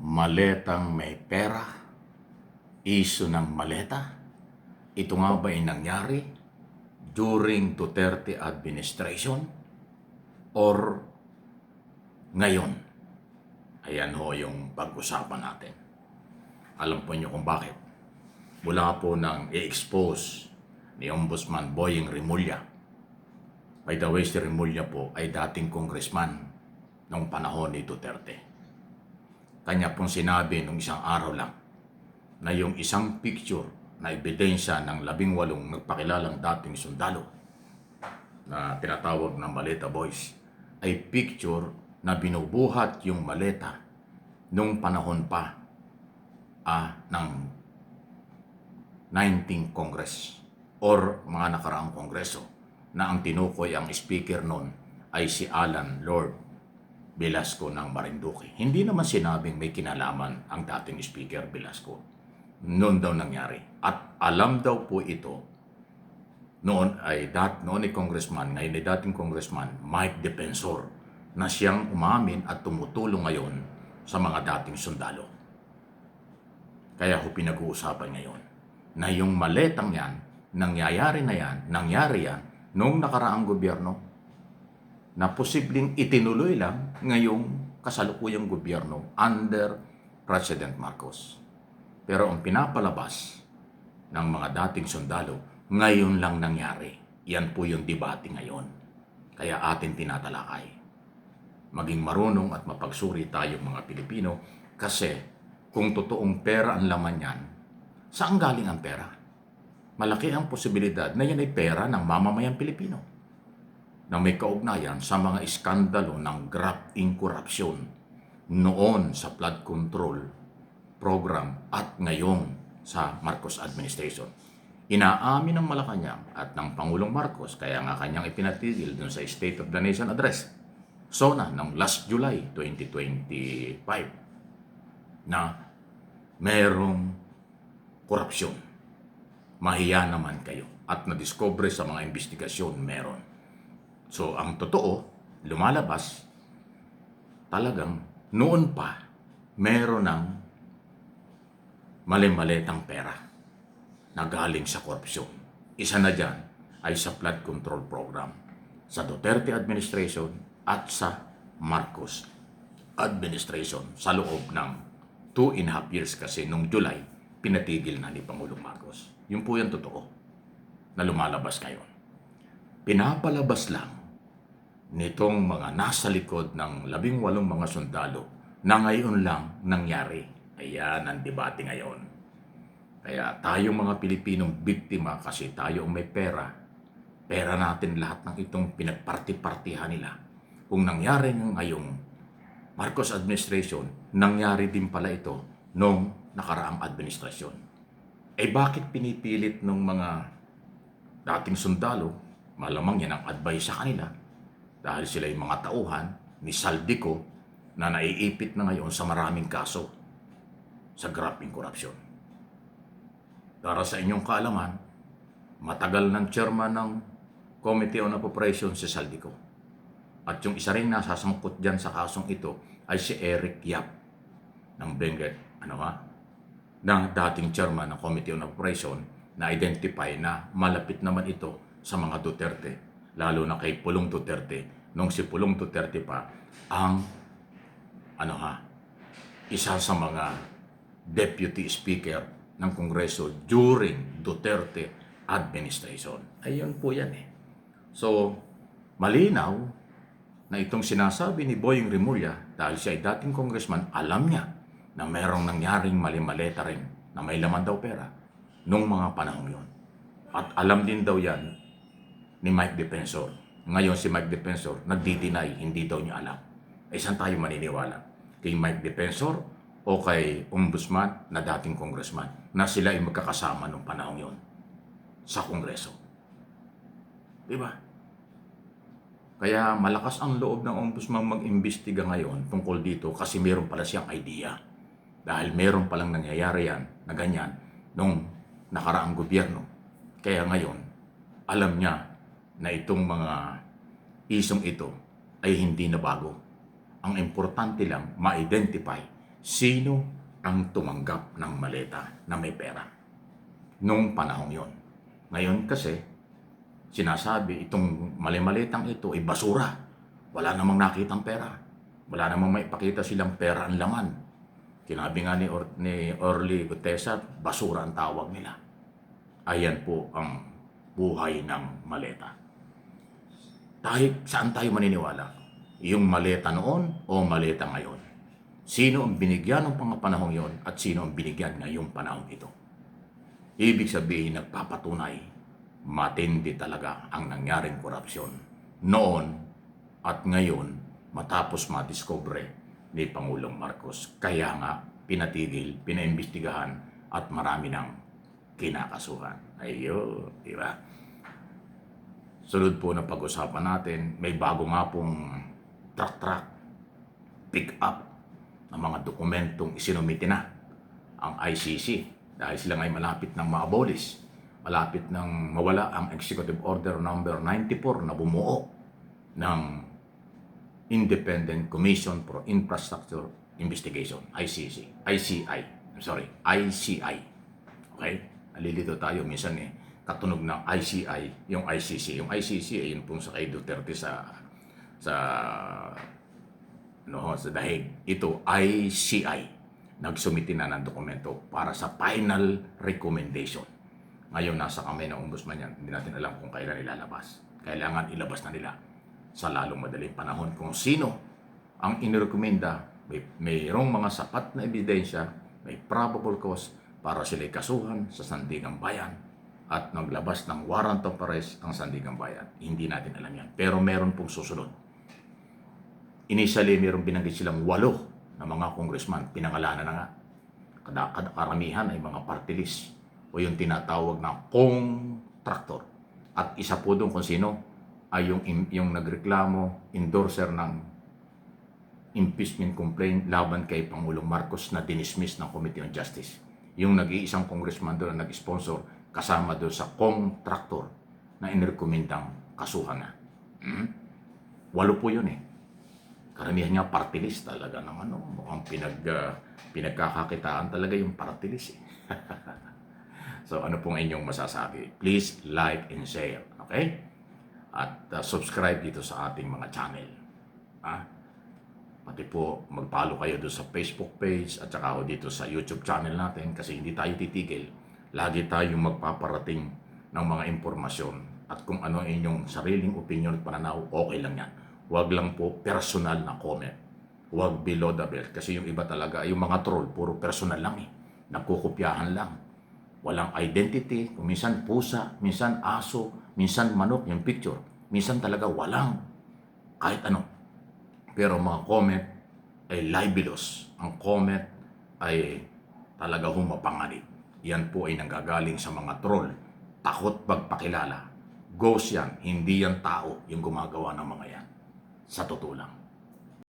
Maletang may pera, iso ng maleta. Ito nga ba ay nangyari during Duterte administration or ngayon? Ayan ho yung pag-usapan natin. Alam po niyo kung bakit. Mula po nang i-expose ni Ombudsman Boying Rimulya. By the way, si Rimulya po ay dating congressman noong panahon ni Duterte. Kanya pong sinabi nung isang araw lang na yung isang picture na ebidensya ng 18 nagpakilalang dating sundalo na tinatawag na Maleta Boys ay picture na binubuhat yung maleta nung panahon pa ng 19th Congress or mga nakaraang kongreso na ang tinukoy ang speaker noon ay si Alan Lord Velasco ng Marinduque. Hindi naman sinabing may kinalaman ang dating speaker Velasco. Noon daw nangyari. At alam daw po ito noon ay congressman, ngayon ay dating congressman Mike Defensor na siyang umamin at tumutulong ngayon sa mga dating sundalo. Kaya ho pinag-uusapan ngayon na yung maletang yan, nangyari yan noong nakaraang gobyerno na posibleng itinuloy lang ngayong kasalukuyang gobyerno under President Marcos. Pero ang pinapalabas ng mga dating sundalo, ngayon lang nangyari. Yan po yung debate ngayon. Kaya atin tinatalakay. Maging marunong at mapagsuri tayong mga Pilipino kasi kung totoong pera ang laman yan, saan galing ang pera? Malaki ang posibilidad na yan ay pera ng mamamayang Pilipino na may kaugnayan sa mga iskandalo ng grafting korupsyon noon sa flood control program at ngayong sa Marcos administration. Inaamin ng Malacanang at ng Pangulong Marcos, kaya nga kanyang ipinatigil dun sa State of the Nation Address, SONA, ng last July 2025, na merong korupsyon. Mahiya naman kayo at nadiscover sa mga investigasyon meron. So, ang totoo, lumalabas, talagang noon pa, meron ng mali-maletang pera na galing sa korupsyon. Isa na dyan ay sa flood control program sa Duterte administration at sa Marcos administration sa loob ng 2.5 years kasi nung July, pinatigil na ni Pangulong Marcos. Yun po yung totoo na lumalabas ngayon. Pinapalabas lang nitong mga nasa likod ng 18 mga sundalo na ngayon lang nangyari. Ayan ang debate ngayon. Kaya tayong mga Pilipinong biktima kasi tayo may pera. Pera natin lahat ng itong pinagparti-partihan nila. Kung nangyari ngayong Marcos administration, nangyari din pala ito nung nakaraang administrasyon. Bakit pinipilit ng mga dating sundalo? Malamang yan ang advice sa kanila. Dahil sila yung mga tauhan ni Saldico na naiipit na ngayon sa maraming kaso sa grafting korupsyon. Para sa inyong kaalaman, matagal ng chairman ng Committee on Appropriations si Saldico. At yung isa rin nasasangkot dyan sa kasong ito ay si Eric Yap ng Benguet, ng dating chairman ng Committee on Appropriations na identify na malapit naman ito sa mga Duterte, lalo na kay Pulong Duterte, nung si Pulong Duterte pa ang isa sa mga deputy speaker ng Kongreso during Duterte administration. Ayun po yan eh. So, malinaw na itong sinasabi ni Boying Rimulya, dahil siya ay dating congressman, alam niya na merong nangyaring mali-maleta rin na may laman daw pera nung mga panahon yon. At alam din daw yan ni Mike Defensor. Ngayon si Mike Defensor nagdi-deny, hindi daw niya alam. Saan tayo maniniwala? Kay Mike Defensor o kay Ombudsman na dating congressman na sila ay magkakasama nung panahon yon sa Kongreso? Diba? Kaya malakas ang loob ng Ombudsman mag-imbestiga ngayon tungkol dito kasi meron pala siyang idea. Dahil meron palang nangyayari yan na ganyan nung nakaraang gobyerno. Kaya ngayon, alam niya na itong mga isong ito ay hindi na bago. Ang importante lang ma-identify Sino ang tumanggap ng maleta na may pera nung panahong yon? Ngayon kasi, sinasabi itong mali-malitang ito ay basura. Wala namang nakitang pera. Wala namang maipakita silang pera ang laman. Kinabi nga ni Orly Gutesa, basura ang tawag nila. Ayan po ang buhay ng maleta. Saan tayo maniniwala? Yung maleta noon o maleta ngayon? Sino ang binigyan ng mga panahong yon at sino ang binigyan ngayong panahong ito? Ibig sabihin, nagpapatunay, matindi talaga ang nangyaring korupsyon noon at ngayon matapos madiscover ni Pangulong Marcos. Kaya nga, pinatigil, pinaimbestigahan at marami ng kinakasuhan. Ayo, di ba? Sunod po na pag-usapan natin, may bago nga pong truck, pick up ng mga dokumentong isinumiti na ang ICC dahil sila ngay malapit ng ma-abolish, malapit ng mawala ang Executive Order number 94 na bumuo ng Independent Commission for Infrastructure Investigation, ICI. Okay? Nalilito tayo minsan katunog ng ICI, yung ICC. Yung ICC ay yun pong sa kay Duterte sa dahig. Ito, ICI, nagsumiti na ng dokumento para sa final recommendation. Ngayon, nasa kamay ng ombudsman yan. Hindi natin alam kung kailan ilalabas. Kailangan ilabas na nila sa lalong madaling panahon kung sino ang inirekomenda, mayroong mga sapat na ebidensya, may probable cause para sila kasuhan sa Sandigang Bayan at naglabas ng warrant of arrest ang Sandigang Bayan. Hindi natin alam yan. Pero meron pong susunod. Initially, mayroong binanggit silang 8 na mga congressman. Pinangalanan na nga. Karamihan ay mga party list o yung tinatawag na contractor. At isa po doon kung sino ay yung nagreklamo, endorser ng impeachment complaint laban kay Pangulong Marcos na dinismiss ng Committee on Justice. Yung nag-iisang congressman doon na nag-sponsor kasama doon sa contractor na inirekomendang kasuhan na. 8 po yun Karamihan nga party list talaga ng mukhang pinagkakakitaan talaga yung party list So ano pong inyong masasabi? Please like and share, okay? At subscribe dito sa ating mga channel. Pati po mag-follow kayo doon sa Facebook page at saka dito sa YouTube channel natin kasi hindi tayo titigil. Lagi tayong magpaparating ng mga impormasyon at kung ano inyong sariling opinion at pananaw, okay lang yan. Huwag lang po personal na comment. Huwag below the belt. Kasi yung iba talaga, yung mga troll, puro personal lang Nagkukopyahan lang. Walang identity. Kung minsan pusa, minsan aso, minsan manok yung picture. Minsan talaga walang kahit ano. Pero mga comment ay libelous. Ang comment ay talaga humapanganib. Yan po ay nanggagaling sa mga troll. Takot pagpakilala. Ghost yan. Hindi yan tao yung gumagawa ng mga yan. Sa totoo lang.